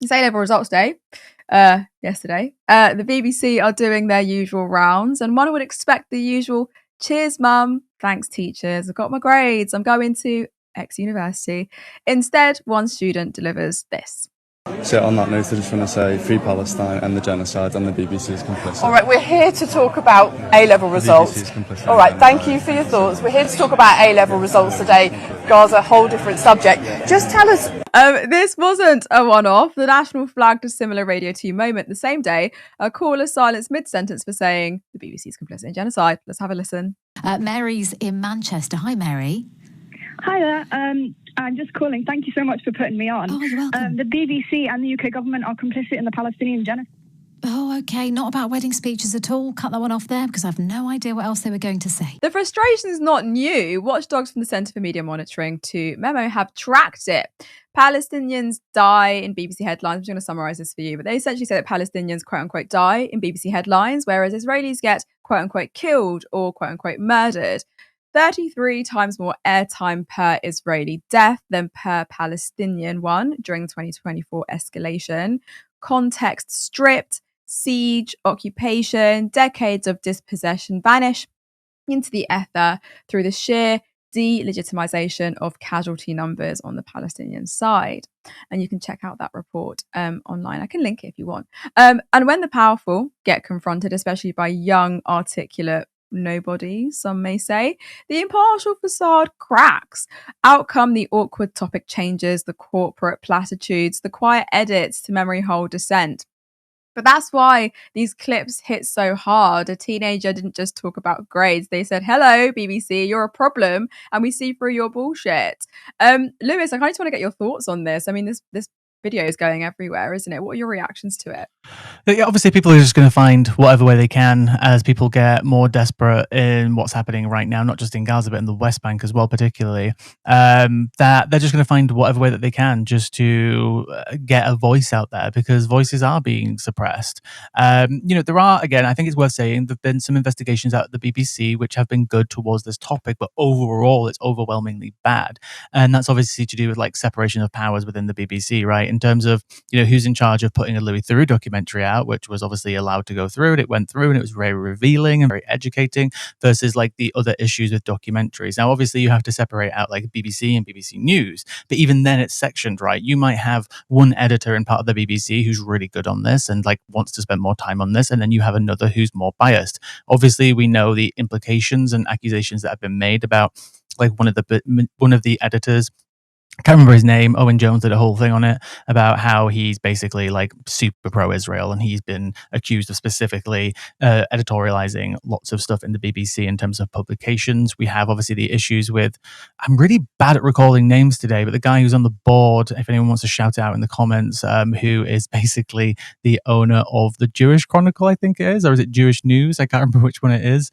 It's A-level results day. Yesterday. The BBC are doing their usual rounds, and one would expect the usual cheers, mum, thanks, teachers, I've got my grades, I'm going to X university. Instead, one student delivers this. So on that note, I just want to say Free Palestine and the genocide, and the BBC is complicit. All right, we're here to talk about A-level results. All right, thank you for your thoughts. We're here to talk about A-level results today. Gaza, a whole different subject. Just tell us. This wasn't a one-off. The national flagged a similar Radio 2 moment the same day. A caller silenced mid-sentence for saying the BBC is complicit in genocide. Let's have a listen. Mary's in Manchester. Hi, Mary. Hi there. I'm just calling. Thank you so much for putting me on. Oh, you're welcome. The BBC and the UK government are complicit in the Palestinian genocide. Oh, okay. Not about wedding speeches at all. Cut that one off there because I have no idea what else they were going to say. The frustration is not new. Watchdogs from the Centre for Media Monitoring to Memo have tracked it. Palestinians die in BBC headlines. I'm just going to summarise this for you. But they essentially say that Palestinians, quote unquote, die in BBC headlines, whereas Israelis get, quote unquote, killed or, quote unquote, murdered. 33 times more airtime per Israeli death than per Palestinian one during the 2024 escalation. Context stripped, siege, occupation, decades of dispossession vanish into the ether through the sheer delegitimization of casualty numbers on the Palestinian side. And you can check out that report online. I can link it if you want. And when the powerful get confronted, especially by young, articulate nobody, some may say, the impartial facade cracks. Out come the awkward topic changes, the corporate platitudes, the quiet edits to memory hole dissent. But that's why these clips hit so hard. A teenager didn't just talk about grades. They said, hello, BBC, you're a problem, and we see through your bullshit. Lewis, I kind of just want to get your thoughts on this. I mean, this video is going everywhere, isn't it? What are your reactions to it? Yeah, obviously, people are just going to find whatever way they can as people get more desperate in what's happening right now, not just in Gaza, but in the West Bank as well, particularly, that they're just going to find whatever way that they can just to get a voice out there, because voices are being suppressed. There are, again, I think it's worth saying, there have been some investigations out at the BBC which have been good towards this topic, but overall, it's overwhelmingly bad. And that's obviously to do with like separation of powers within the BBC, right? In terms of, who's in charge of putting a Louis Theroux documentary out, which was obviously allowed to go through, and it went through, and it was very revealing and very educating, versus like the other issues with documentaries. Now, obviously, you have to separate out like BBC and BBC News, but even then it's sectioned, right? You might have one editor in part of the BBC who's really good on this and like wants to spend more time on this, and then you have another who's more biased. Obviously, we know the implications and accusations that have been made about like one of the editors. I can't remember his name. Owen Jones did a whole thing on it about how he's basically like super pro-Israel, and he's been accused of specifically editorializing lots of stuff in the BBC in terms of publications. We have obviously the issues with, I'm really bad at recalling names today, but the guy who's on the board, if anyone wants to shout it out in the comments, who is basically the owner of the Jewish Chronicle, I think it is, or is it Jewish News? I can't remember which one it is.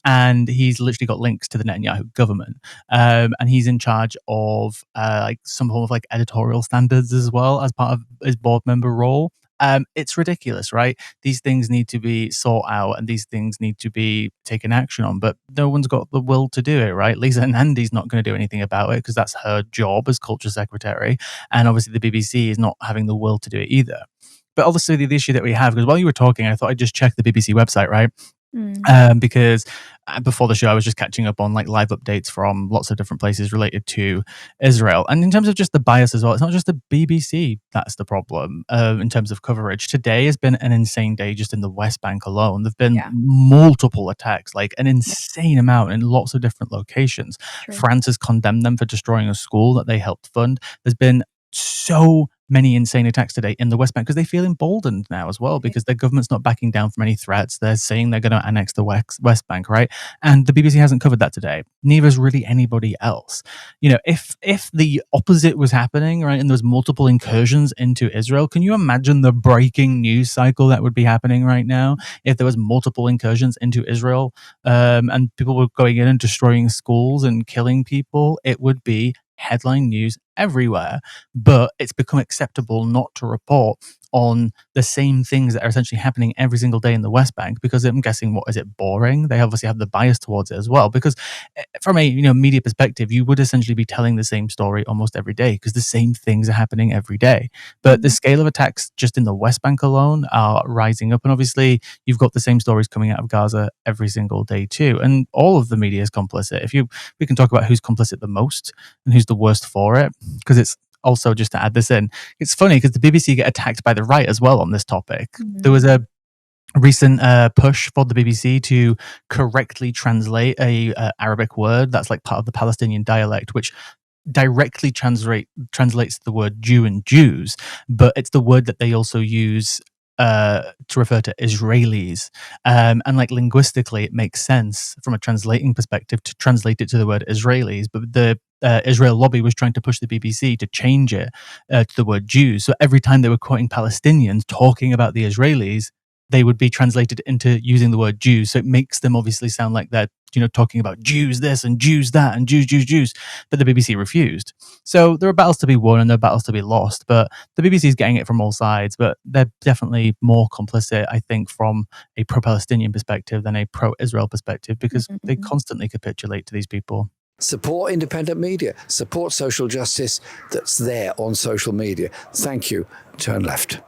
And he's literally got links to the Netanyahu government, and he's in charge of like some form of like editorial standards as well as part of his board member role. It's ridiculous, right? These things need to be sought out, and these things need to be taken action on, but no one's got the will to do it, right? Lisa Nandy's not going to do anything about it because that's her job as culture secretary, and obviously the BBC is not having the will to do it either. But obviously the issue that we have, because while you were talking, I thought I'd just check the BBC website, right? Because before the show I was just catching up on like live updates from lots of different places related to Israel, and in terms of just the bias as well, it's not just the BBC that's the problem in terms of coverage. Today has been an insane day just in the West Bank alone. There've been multiple attacks, like an insane amount in lots of different locations. France has condemned them for destroying a school that they helped fund. There's been so many insane attacks today in the West Bank because they feel emboldened now as well, because their government's not backing down from any threats. They're saying they're going to annex the West Bank, right? And the BBC hasn't covered that today. Neither is really anybody else. If the opposite was happening, right, and there was multiple incursions into Israel, can you imagine the breaking news cycle that would be happening right now if there was multiple incursions into Israel and people were going in and destroying schools and killing people? It would be headline news everywhere, but it's become acceptable not to report on the same things that are essentially happening every single day in the West Bank, because I'm guessing, what is it, boring? They obviously have the bias towards it as well, because from a media perspective, you would essentially be telling the same story almost every day because the same things are happening every day. But the scale of attacks just in the West Bank alone are rising up, and obviously you've got the same stories coming out of Gaza every single day too, and all of the media is complicit. We can talk about who's complicit the most and who's the worst for it, because it's also, just to add this in, it's funny because the BBC get attacked by the right as well on this topic. There was a recent push for the BBC to correctly translate a Arabic word that's like part of the Palestinian dialect, which directly translates the word Jew and Jews, but it's the word that they also use to refer to Israelis. And like linguistically, it makes sense from a translating perspective to translate it to the word Israelis, but the Israel lobby was trying to push the BBC to change it to the word Jews. So every time they were quoting Palestinians talking about the Israelis, they would be translated into using the word Jews. So it makes them obviously sound like they're, talking about Jews this and Jews that and Jews. But the BBC refused. So there are battles to be won and there are battles to be lost. But the BBC is getting it from all sides. But they're definitely more complicit, I think, from a pro-Palestinian perspective than a pro-Israel perspective, because they constantly capitulate to these people. Support independent media. Support social justice that's there on social media. Thank you. Turn left.